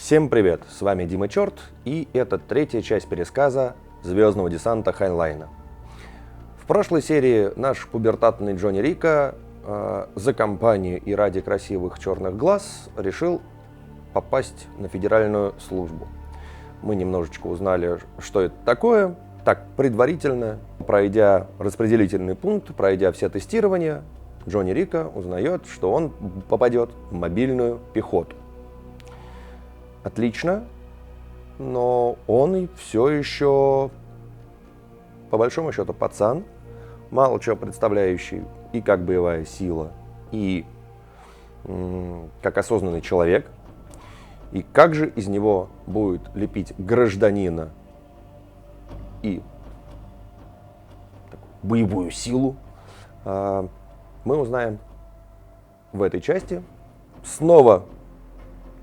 Всем привет, с вами Дима Черт, и это третья часть пересказа «Звездного десанта Хайнлайна». В прошлой серии наш пубертатный Джонни Рико за компанию и ради красивых черных глаз решил попасть на федеральную службу. Мы немножечко узнали, что это такое, так предварительно, пройдя распределительный пункт, пройдя все тестирования, Джонни Рико узнает, что он попадет в мобильную пехоту. Отлично, но он и все еще, по большому счету, пацан, мало чего представляющий и как боевая сила, и как осознанный человек. И как же из него будет лепить гражданина и боевую силу, мы узнаем в этой части. Снова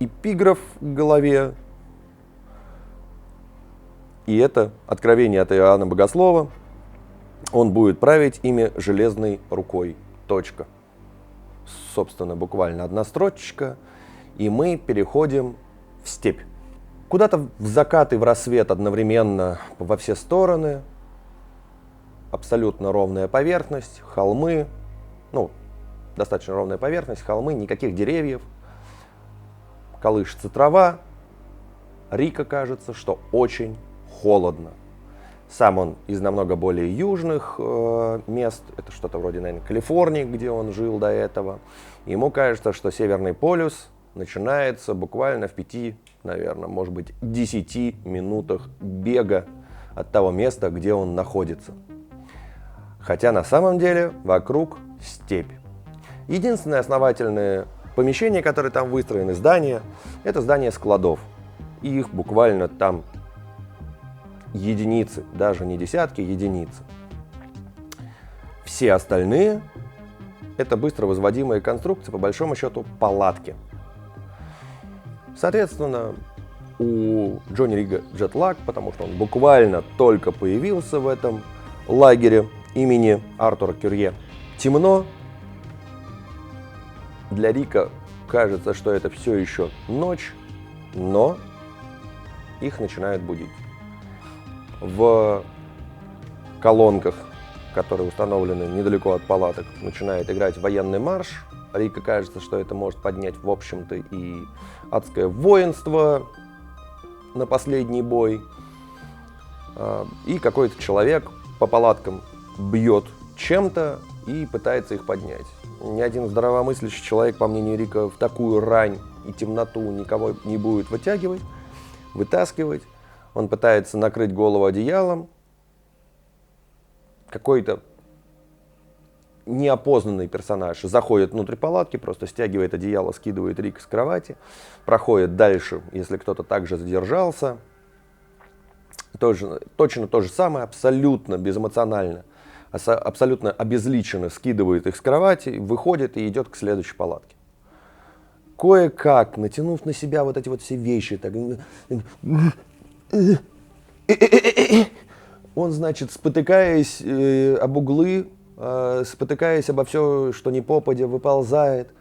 эпиграф в голове. И это откровение от Иоанна Богослова. Он будет править ими железной рукой. Точка. Собственно, буквально одна строчечка. И мы переходим в степь. Куда-то в закат и в рассвет одновременно во все стороны. Абсолютно ровная поверхность, холмы. Достаточно ровная поверхность, холмы, никаких деревьев. Колышется трава. Рико кажется, что очень холодно. Сам он из намного более южных мест. Это что-то вроде, наверное, Калифорнии, где он жил до этого. Ему кажется, что Северный полюс начинается буквально в 5, наверное, может быть, 10 минутах бега от того места, где он находится. Хотя на самом деле вокруг степь. Единственное основательное помещения, которые там выстроены, здания, это здания складов. И их буквально там единицы, даже не десятки, единицы. Все остальные это быстро возводимые конструкции, по большому счету, палатки. Соответственно, у Джонни Рико джетлаг, потому что он буквально только появился в этом лагере имени Артура Кюрье. Темно. Для Рико кажется, что это все еще ночь, но их начинают будить. В колонках, которые установлены недалеко от палаток, начинает играть военный марш. Рико кажется, что это может поднять, в общем-то, и адское воинство на последний бой. И какой-то человек по палаткам бьет чем-то и пытается их поднять. Ни один здравомыслящий человек, по мнению Рико, в такую рань и темноту никого не будет вытаскивать. Он пытается накрыть голову одеялом. Какой-то неопознанный персонаж заходит внутрь палатки, просто стягивает одеяло, скидывает Рико с кровати, проходит дальше, если кто-то также задержался. Точно то же самое, абсолютно безэмоционально. Абсолютно обезличенно скидывает их с кровати, выходит и идет к следующей палатке. Кое-как, натянув на себя вот эти вот все вещи, так, он, значит, спотыкаясь об углы, спотыкаясь обо все, что ни попадя, выползает.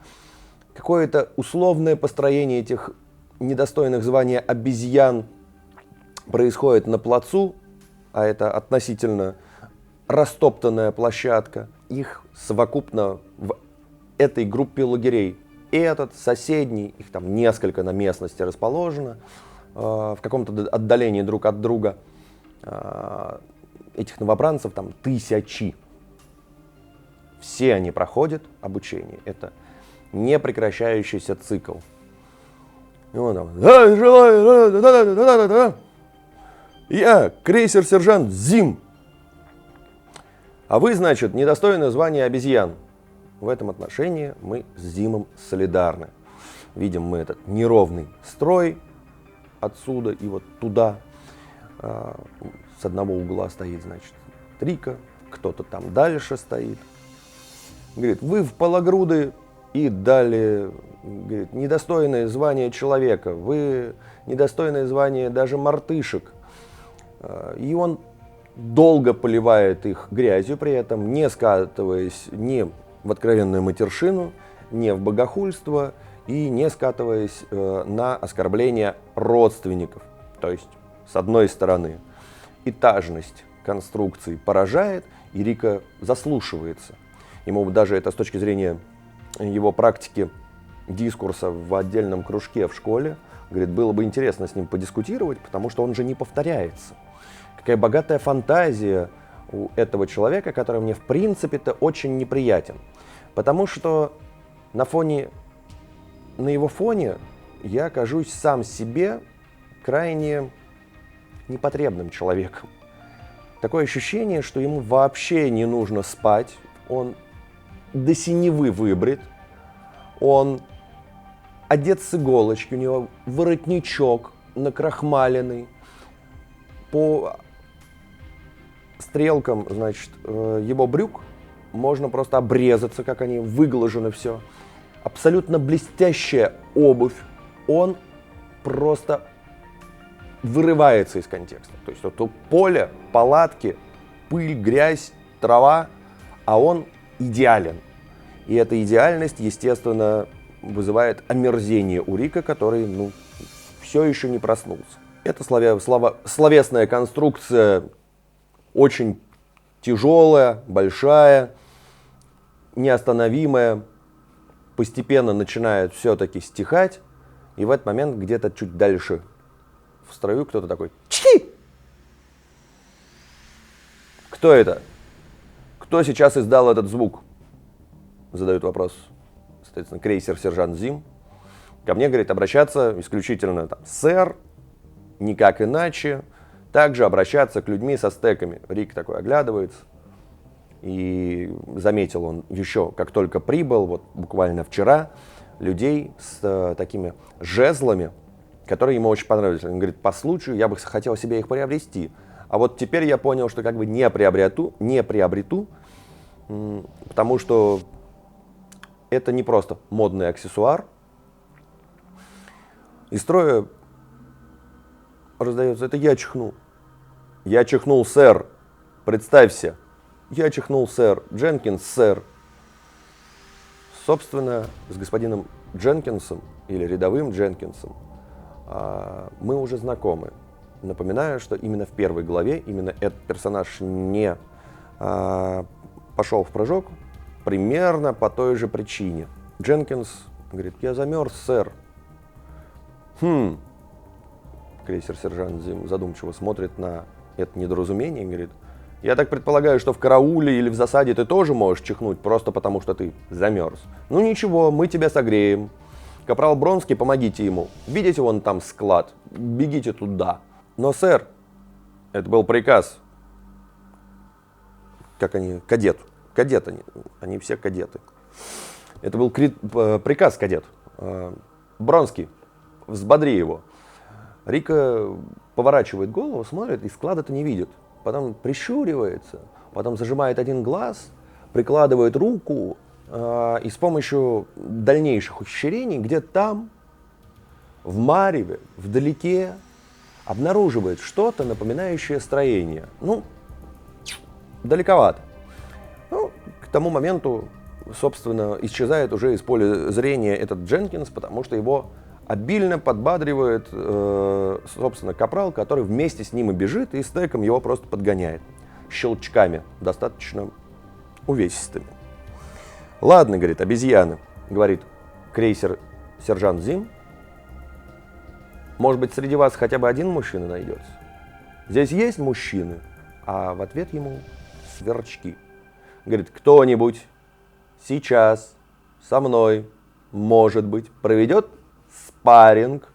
Какое-то условное построение этих недостойных звания обезьян происходит на плацу, а это относительно растоптанная площадка. Их совокупно в этой группе лагерей. И этот, соседний, их там несколько на местности расположено, в каком-то отдалении друг от друга. Этих новобранцев там тысячи. Все они проходят обучение. Это непрекращающийся цикл. И он там: я крейсер-сержант Зим. А вы, значит, недостойны звания обезьян. В этом отношении мы с Зимом солидарны. Видим мы этот неровный строй отсюда и вот туда. С одного угла стоит, значит, Рико, кто-то там дальше стоит. Говорит: вы впалогруды и далее, говорит, недостойное звания человека, вы недостойное звания даже мартышек. И он долго поливает их грязью, при этом не скатываясь ни в откровенную матершину, ни в богохульство, и не скатываясь на оскорбление родственников. То есть, с одной стороны, этажность конструкции поражает, и Рика заслушивается. Ему даже это с точки зрения его практики дискурса в отдельном кружке в школе, говорит, было бы интересно с ним подискутировать, потому что он же не повторяется. Какая богатая фантазия у этого человека, который мне в принципе-то очень неприятен. Потому что на его фоне я кажусь сам себе крайне непотребным человеком. Такое ощущение, что ему вообще не нужно спать, он до синевы выбрит, он одет с иголочки, у него воротничок накрахмаленный, по стрелкам, значит, его брюк можно просто обрезаться, как они выглажены все. Абсолютно блестящая обувь, он просто вырывается из контекста. То есть это поле, палатки, пыль, грязь, трава, а он идеален. И эта идеальность, естественно, вызывает омерзение у Рика, который, все еще не проснулся. Эта словесная конструкция очень тяжелая, большая, неостановимая, постепенно начинает все-таки стихать, и в этот момент где-то чуть дальше в строю кто-то такой: «Чхи!» Кто это? Кто сейчас издал этот звук? Задают вопрос, соответственно, крейсер-сержант Зим. Ко мне, говорит, обращаться исключительно сэр, никак иначе. Также обращаться к людьми со стеками. Рик такой оглядывается. И заметил он еще, как только прибыл, вот буквально вчера, людей с такими жезлами, которые ему очень понравились. Он говорит, по случаю я бы хотел себе их приобрести. А вот теперь я понял, что как бы не приобрету, потому что это не просто модный аксессуар. Из строя раздается: это я чихнул. Я чихнул, сэр. Представься. Я чихнул, сэр. Дженкинс, сэр. Собственно, с господином Дженкинсом или рядовым Дженкинсом мы уже знакомы. Напоминаю, что именно в первой главе именно этот персонаж не пошел в прыжок примерно по той же причине. Дженкинс говорит: я замерз, сэр. Крейсер-сержант Зим задумчиво смотрит на это недоразумение и говорит: я так предполагаю, что в карауле или в засаде ты тоже можешь чихнуть, просто потому что ты замерз. Ну ничего, мы тебя согреем. Капрал Бронский, помогите ему. Видите, вон там склад. Бегите туда. Но, сэр, это был приказ. Как они? Кадет. Кадет они все кадеты. Это был приказ, кадет. Бронский, взбодри его. Рика поворачивает голову, смотрит, и склада-то не видит. Потом прищуривается, потом зажимает один глаз, прикладывает руку и с помощью дальнейших ухищрений где-то там, в мареве, вдалеке, обнаруживает что-то, напоминающее строение. Далековато. К тому моменту, собственно, исчезает уже из поля зрения этот Дженкинс, потому что его обильно подбадривает, собственно, капрал, который вместе с ним и бежит, и стеком его просто подгоняет. Щелчками, достаточно увесистыми. Ладно, говорит, обезьяны, говорит крейсер-сержант Зим. Может быть, среди вас хотя бы один мужчина найдется? Здесь есть мужчины, а в ответ ему сверчки. Говорит, кто-нибудь сейчас со мной, может быть, проведет спарринг.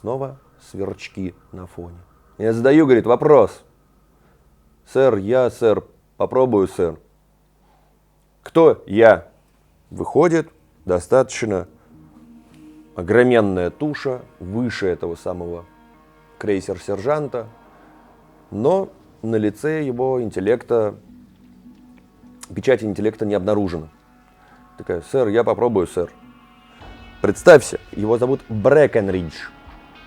Снова сверчки на фоне. Я задаю, говорит, вопрос. Сэр, сэр, попробую, сэр. Кто я? Выходит достаточно огроменная туша, выше этого самого крейсер-сержанта, но на лице его интеллекта, печати интеллекта не обнаружена. Такая, сэр, я попробую, сэр. Представься, его зовут Брэкенридж.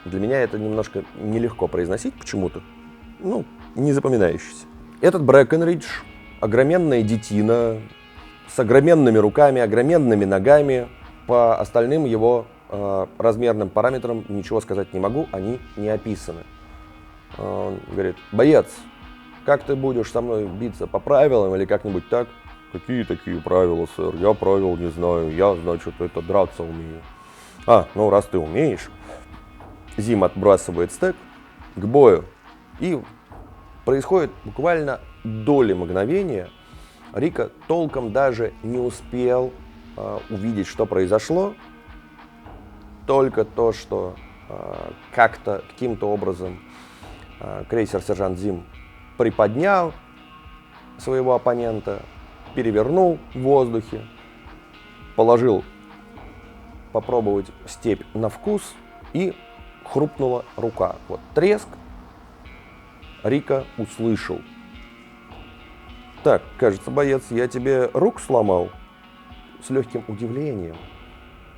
Для меня это немножко нелегко произносить почему-то, не запоминающийся. Этот Брэкенридж, огроменная детина, с огроменными руками, огроменными ногами, По остальным его размерным параметрам ничего сказать не могу, они не описаны. Он говорит: боец, как ты будешь со мной биться, по правилам или как-нибудь так? Какие такие правила, сэр? Я правил не знаю, я, значит, это драться умею. Ну раз ты умеешь. Зим отбрасывает стек к бою, и происходит буквально доли мгновения. Рика толком даже не успел увидеть, что произошло. Только то, что каким-то образом крейсер «Сержант Зим» приподнял своего оппонента, перевернул в воздухе, положил попробовать степь на вкус, и хрупнула рука. Вот треск Рика услышал. Так, кажется, боец, я тебе рук сломал? С легким удивлением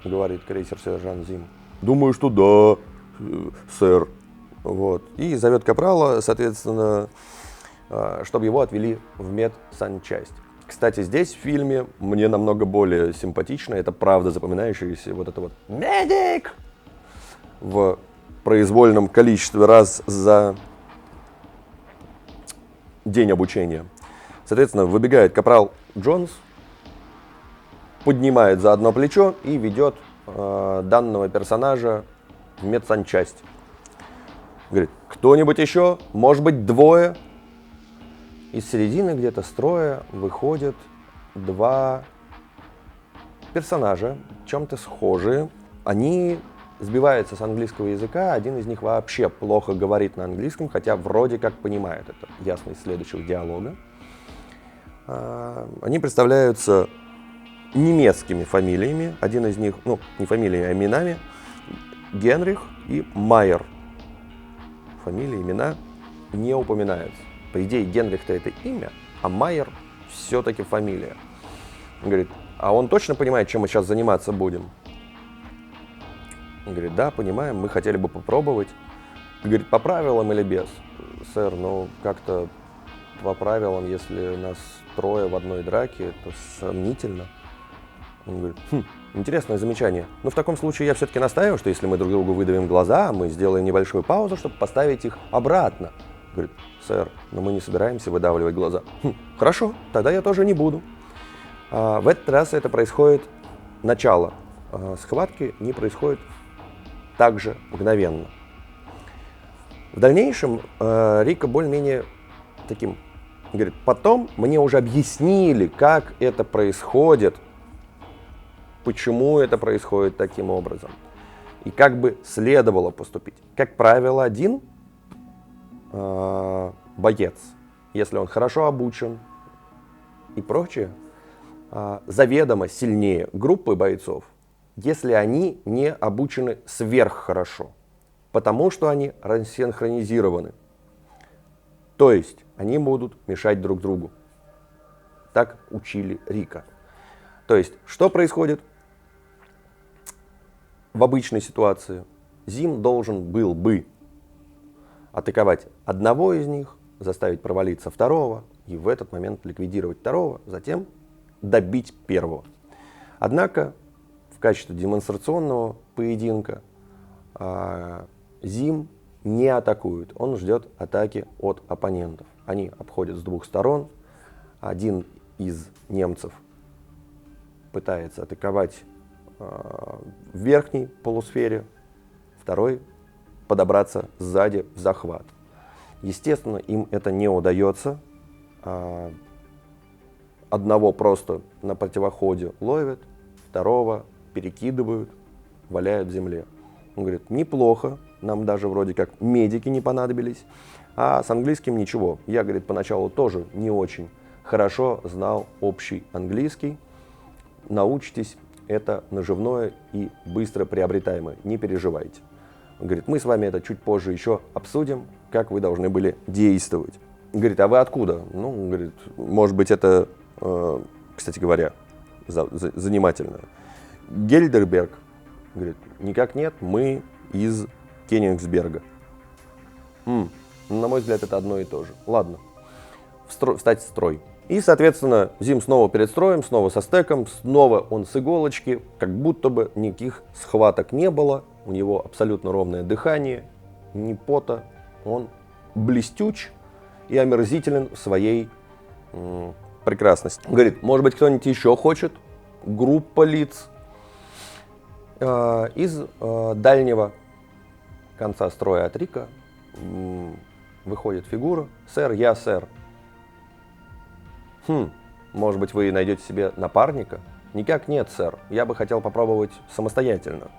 говорит крейсер «Сержант Зим». Думаю, что да, сэр. Вот. И зовет капрала, соответственно, чтобы его отвели в медсанчасть. Кстати, здесь в фильме мне намного более симпатично, это правда запоминающееся вот это вот «медик» в произвольном количестве раз за день обучения. Соответственно, выбегает капрал Джонс, поднимает за одно плечо и ведет данного персонажа в медсанчасть. Говорит: кто-нибудь еще? Может быть, двое? Из середины где-то строя выходят два персонажа, чем-то схожие. Они сбиваются с английского языка, один из них вообще плохо говорит на английском, хотя вроде как понимает это, ясно из следующего диалога. Они представляются немецкими фамилиями, один из них, не фамилиями, а именами, Генрих и Майер. Фамилии, имена не упоминаются. По идее, Генрих-то это имя, а Майер все-таки фамилия. Он говорит: а он точно понимает, чем мы сейчас заниматься будем? Он говорит: да, понимаем, мы хотели бы попробовать. Говорит: по правилам или без? Сэр, как-то по правилам, если нас трое в одной драке, это сомнительно. Он говорит: интересное замечание. Но в таком случае я все-таки настаиваю, что если мы друг другу выдавим глаза, мы сделаем небольшую паузу, чтобы поставить их обратно. Говорит: сэр, но мы не собираемся выдавливать глаза. Хорошо, тогда я тоже не буду. В этот раз это происходит начало схватки, не происходит так же мгновенно. В дальнейшем Рика более-менее таким говорит: потом мне уже объяснили, как это происходит, почему это происходит таким образом, и как бы следовало поступить. Как правило, один боец, если он хорошо обучен и прочее, заведомо сильнее группы бойцов, если они не обучены сверххорошо, потому что они рассинхронизированы. То есть они будут мешать друг другу. Так учили Рика. То есть, что происходит в обычной ситуации? Зим должен был бы атаковать одного из них, заставить провалиться второго, и в этот момент ликвидировать второго, затем добить первого. Однако в качестве демонстрационного поединка Зим не атакует, он ждет атаки от оппонентов. Они обходят с двух сторон, один из немцев пытается атаковать в верхней полусфере, второй подобраться сзади в захват. Естественно, им это не удается. Одного просто на противоходе ловят, второго перекидывают, валяют в земле. Он говорит: неплохо, нам даже вроде как медики не понадобились, а с английским ничего. Я, говорит, поначалу тоже не очень хорошо знал общий английский. Научитесь, это наживное и быстро приобретаемое, не переживайте. Он говорит: мы с вами это чуть позже еще обсудим, как вы должны были действовать. Он говорит: а вы откуда? Говорит, может быть, это, кстати говоря, занимательно. Гельдерберг. Говорит: никак нет, мы из Кёнигсберга. На мой взгляд, это одно и то же. Ладно, встать в строй. И, соответственно, Зим снова перед строем, снова со стеком, снова он с иголочки, как будто бы никаких схваток не было, у него абсолютно ровное дыхание, ни пота, он блестюч и омерзителен в своей прекрасности. Говорит, может быть, кто-нибудь еще хочет? Группа лиц. Из дальнего конца строя от Рика выходит фигура. Сэр, я сэр. Может быть, вы найдете себе напарника? Никак нет, сэр. Я бы хотел попробовать самостоятельно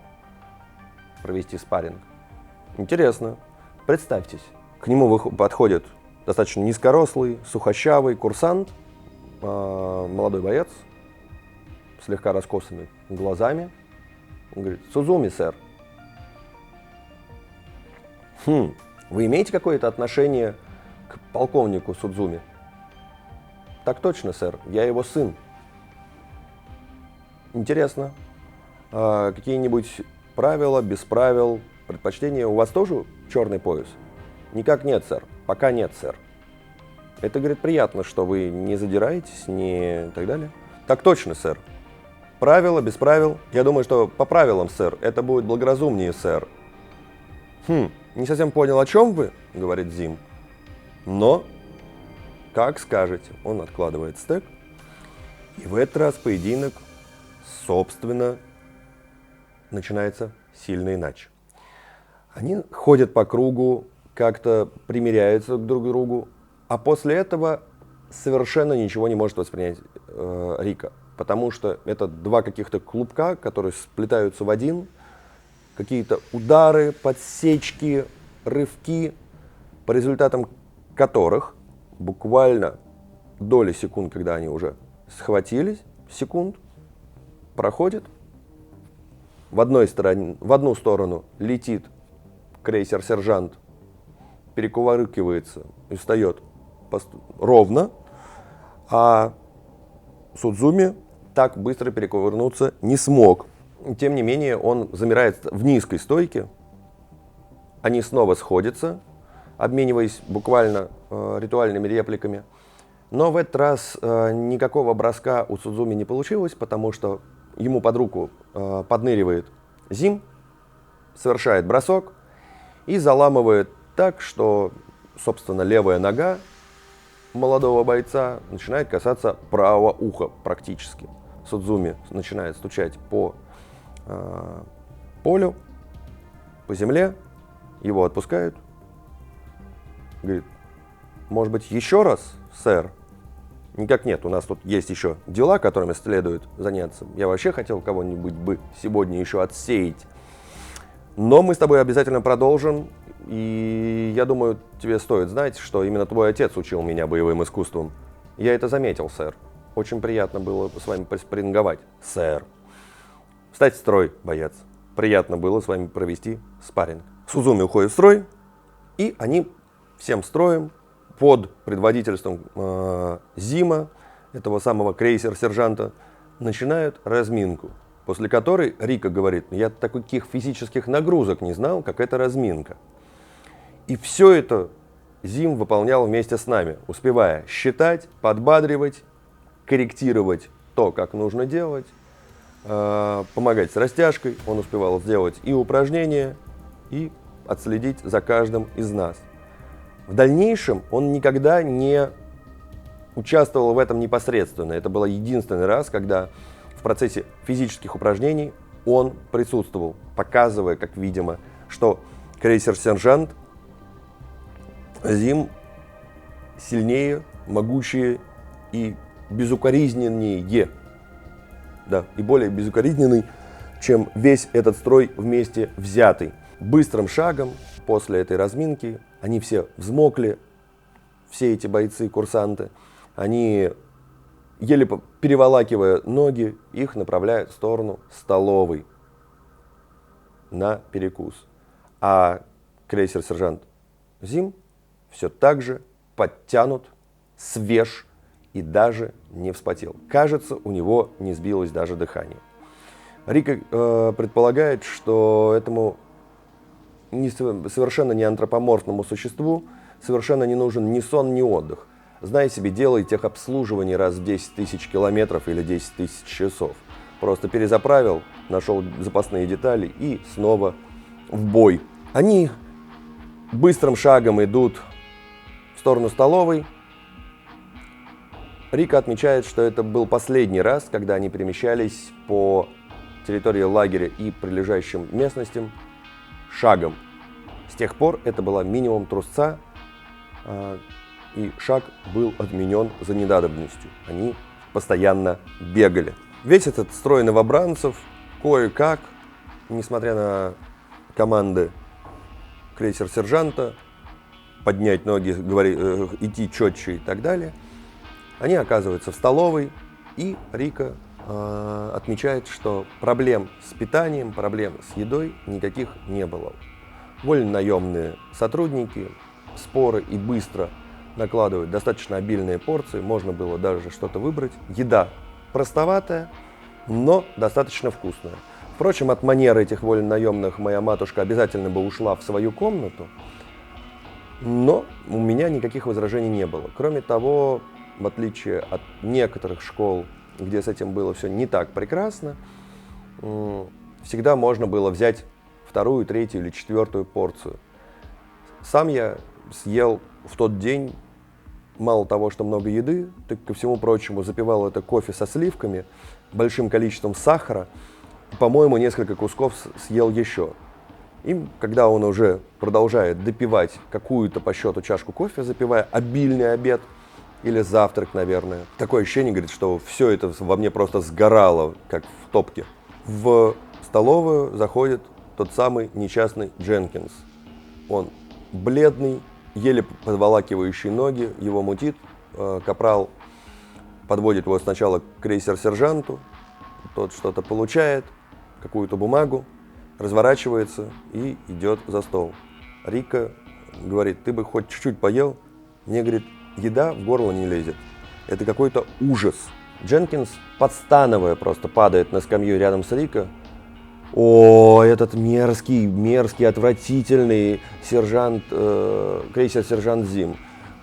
провести спарринг. Интересно. Представьтесь. К нему подходит достаточно низкорослый, сухощавый курсант, молодой боец, слегка раскосыми глазами. Он говорит, Судзуми, сэр. Вы имеете какое-то отношение к полковнику Судзуми? Так точно, сэр. Я его сын. Интересно. Какие-нибудь правила, без правил, предпочтения? У вас тоже черный пояс? Никак нет, сэр. Пока нет, сэр. Это, говорит, приятно, что вы не задираетесь, не так далее. Так точно, сэр. Правила, без правил? Я думаю, что по правилам, сэр. Это будет благоразумнее, сэр. Не совсем понял, о чем вы, говорит Зим. Но, как скажете. Он откладывает стек. И в этот раз поединок, собственно, начинается сильно иначе. Они ходят по кругу, как-то примиряются друг к другу, а после этого совершенно ничего не может воспринять Рика. Потому что это два каких-то клубка, которые сплетаются в один, какие-то удары, подсечки, рывки, по результатам которых буквально доли секунд, когда они уже схватились, секунд, проходит. В одну сторону летит крейсер-сержант, перекувыркивается и встает ровно, а Судзуми так быстро перекувырнуться не смог. Тем не менее, он замирает в низкой стойке. Они снова сходятся, обмениваясь буквально ритуальными репликами. Но в этот раз никакого броска у Судзуми не получилось, потому что ему под руку подныривает Зим, совершает бросок и заламывает так, что, собственно, левая нога молодого бойца начинает касаться правого уха практически. Судзуми начинает стучать по полю, по земле, его отпускают. Говорит, может быть, еще раз, сэр? Никак нет, у нас тут есть еще дела, которыми следует заняться. Я вообще хотел кого-нибудь бы сегодня еще отсеять. Но мы с тобой обязательно продолжим. И я думаю, тебе стоит знать, что именно твой отец учил меня боевым искусствам. Я это заметил, сэр. Очень приятно было с вами поспарринговать, сэр. Встать в строй, боец. Приятно было с вами провести спарринг. Судзуми уходит в строй, и они всем строем под предводительством Зима, этого самого крейсер-сержанта, начинают разминку. После которой Рика говорит, я таких физических нагрузок не знал, как эта разминка. И все это Зим выполнял вместе с нами, успевая считать, подбадривать, корректировать то, как нужно делать, помогать с растяжкой. Он успевал сделать и упражнения, и отследить за каждым из нас. В дальнейшем он никогда не участвовал в этом непосредственно. Это был единственный раз, когда в процессе физических упражнений он присутствовал, показывая, как видимо, что крейсер-сержант Зим сильнее, могучее и безукоризненнее. Да, и более безукоризненный, чем весь этот строй вместе взятый. Быстрым шагом после этой разминки они все взмокли, все эти бойцы-курсанты, они, еле переволакивая ноги, их направляют в сторону столовой на перекус. А крейсер-сержант Зим все так же подтянут, свеж и даже не вспотел. Кажется, у него не сбилось даже дыхание. Рика предполагает, что этому совершенно не антропоморфному существу совершенно не нужен ни сон, ни отдых. знай себе, делай техобслуживание раз в 10 тысяч километров или 10 тысяч часов. Просто перезаправил, нашел запасные детали и снова в бой. Они быстрым шагом идут в сторону столовой. Рика отмечает, что это был последний раз, когда они перемещались по территории лагеря и прилежащим местностям шагом. С тех пор это была минимум трусца, и шаг был отменен за ненадобностью. Они постоянно бегали. Весь этот строй новобранцев кое-как, несмотря на команды крейсер-сержанта, поднять ноги, идти четче и так далее, они оказываются в столовой, и Рика отмечает, что проблем с питанием, проблем с едой никаких не было. Вольнонаемные сотрудники споры и быстро накладывают достаточно обильные порции, можно было даже что-то выбрать. Еда простоватая, но достаточно вкусная. Впрочем, от манеры этих вольнонаемных моя матушка обязательно бы ушла в свою комнату, но у меня никаких возражений не было. Кроме того, в отличие от некоторых школ, где с этим было все не так прекрасно, всегда можно было взять вторую, третью или четвертую порцию. Сам я съел в тот день мало того, что много еды, так ко всему прочему запивал это кофе со сливками, большим количеством сахара, по-моему, несколько кусков съел еще. И когда он уже продолжает допивать какую-то по счету чашку кофе, запивая обильный обед, или завтрак, наверное. Такое ощущение, говорит, что все это во мне просто сгорало, как в топке. В столовую заходит тот самый несчастный Дженкинс. Он бледный, еле подволакивающий ноги, его мутит. Капрал подводит его сначала к крейсер-сержанту, тот что-то получает, какую-то бумагу, разворачивается и идет за стол. Рика говорит: ты бы хоть чуть-чуть поел? Мне, говорит, еда в горло не лезет. Это какой-то ужас. Дженкинс, подстановая, просто падает на скамью рядом с Рико. О, этот мерзкий, отвратительный сержант, крейсер-сержант Зим.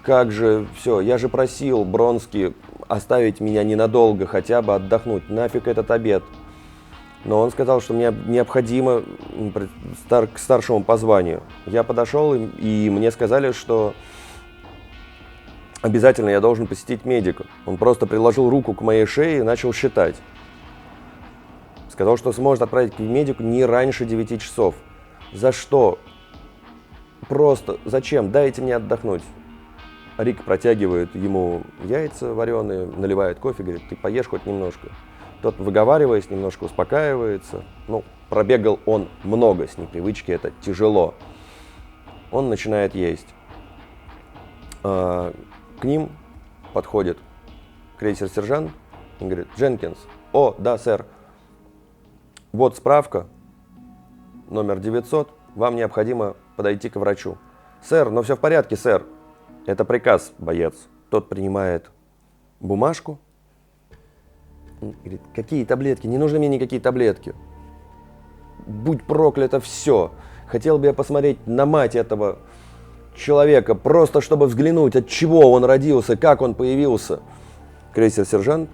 Как же, все, я же просил Бронски оставить меня ненадолго, хотя бы отдохнуть. Нафиг этот обед. Но он сказал, что мне необходимо к старшему по званию. Я подошел, и мне сказали, что обязательно я должен посетить медика. Он просто приложил руку к моей шее и начал считать. Сказал, что сможет отправить к медику не раньше 9 часов. За что? Просто зачем? Дайте мне отдохнуть. Рик протягивает ему яйца вареные, наливает кофе, говорит: ты поешь хоть немножко. Тот, выговариваясь, немножко успокаивается. Ну, пробегал он много, с непривычки это тяжело. Он начинает есть. К ним подходит крейсер-сержант и говорит: Дженкинс, о, да, сэр, вот справка, номер 900, вам необходимо подойти к врачу. Сэр, но все в порядке, сэр. Это приказ, боец. Тот принимает бумажку. Говорит: какие таблетки? Не нужны мне никакие таблетки. Будь проклято все. Хотел бы я посмотреть на мать этого человека, просто чтобы взглянуть, от чего он родился, как он появился. Крейсер-сержант,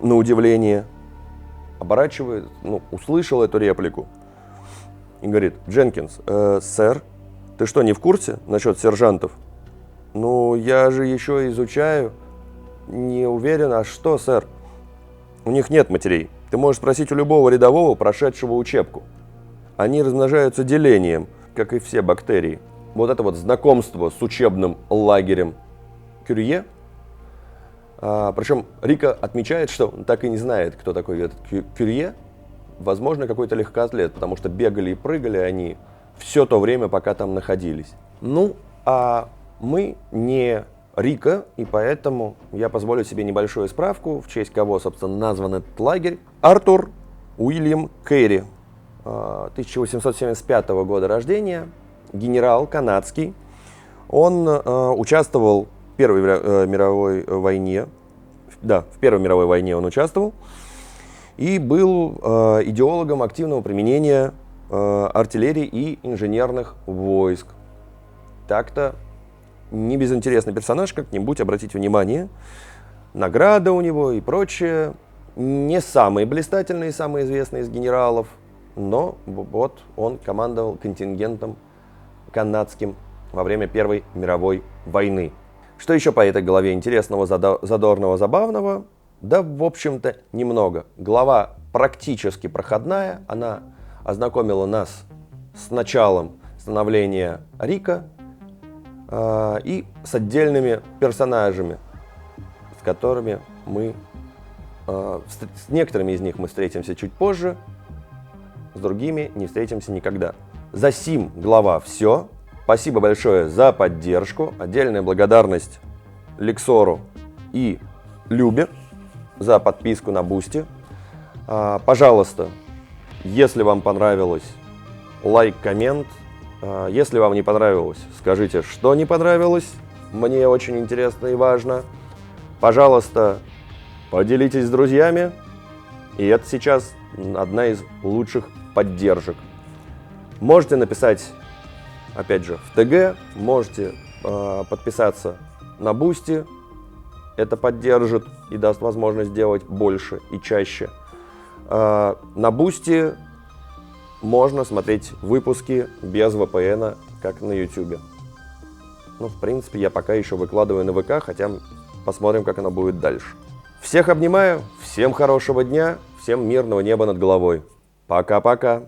на удивление, оборачивает, услышал эту реплику и говорит: Дженкинс, сэр, ты что, не в курсе насчет сержантов? Ну, я же еще изучаю. Не уверен, а что, сэр? У них нет матерей. Ты можешь спросить у любого рядового, прошедшего учебку. Они размножаются делением, как и все бактерии. Вот это вот знакомство с учебным лагерем Кюрье. Причем Рика отмечает, что он так и не знает, кто такой этот Кюрье. Возможно, какой-то легкоатлет, потому что бегали и прыгали они все то время, пока там находились. Ну, а мы не Рика, и поэтому я позволю себе небольшую справку, в честь кого, собственно, назван этот лагерь. Артур Уильям Керри, 1875 года рождения, генерал канадский. Он участвовал в Первой мировой войне. Да, в Первой мировой войне он участвовал. И был идеологом активного применения артиллерии и инженерных войск. Так-то не безинтересный персонаж, как-нибудь обратите внимание. Награда у него и прочее. Не самый блистательный и самый известный из генералов, но вот он командовал контингентом канадским во время Первой мировой войны. Что еще по этой главе интересного, задорного, забавного? Да, в общем-то, немного. Глава практически проходная. Она ознакомила нас с началом становления Рика и с отдельными персонажами, с которыми мы... С некоторыми из них мы встретимся чуть позже, с другими не встретимся никогда. За сим глава все. Спасибо большое за поддержку. Отдельная благодарность Лексору и Любе за подписку на Бусти. Пожалуйста, если вам понравилось, лайк, коммент. Если вам не понравилось, скажите, что не понравилось. Мне очень интересно и важно. Пожалуйста, поделитесь с друзьями. И это сейчас одна из лучших поддержек. Можете написать, опять же, в ТГ. Можете подписаться на Бусти. Это поддержит и даст возможность делать больше и чаще. На Бусти можно смотреть выпуски без VPN, как на YouTube. Ну, в принципе, я пока еще выкладываю на ВК, хотя посмотрим, как оно будет дальше. Всех обнимаю, всем хорошего дня, всем мирного неба над головой. Пока-пока.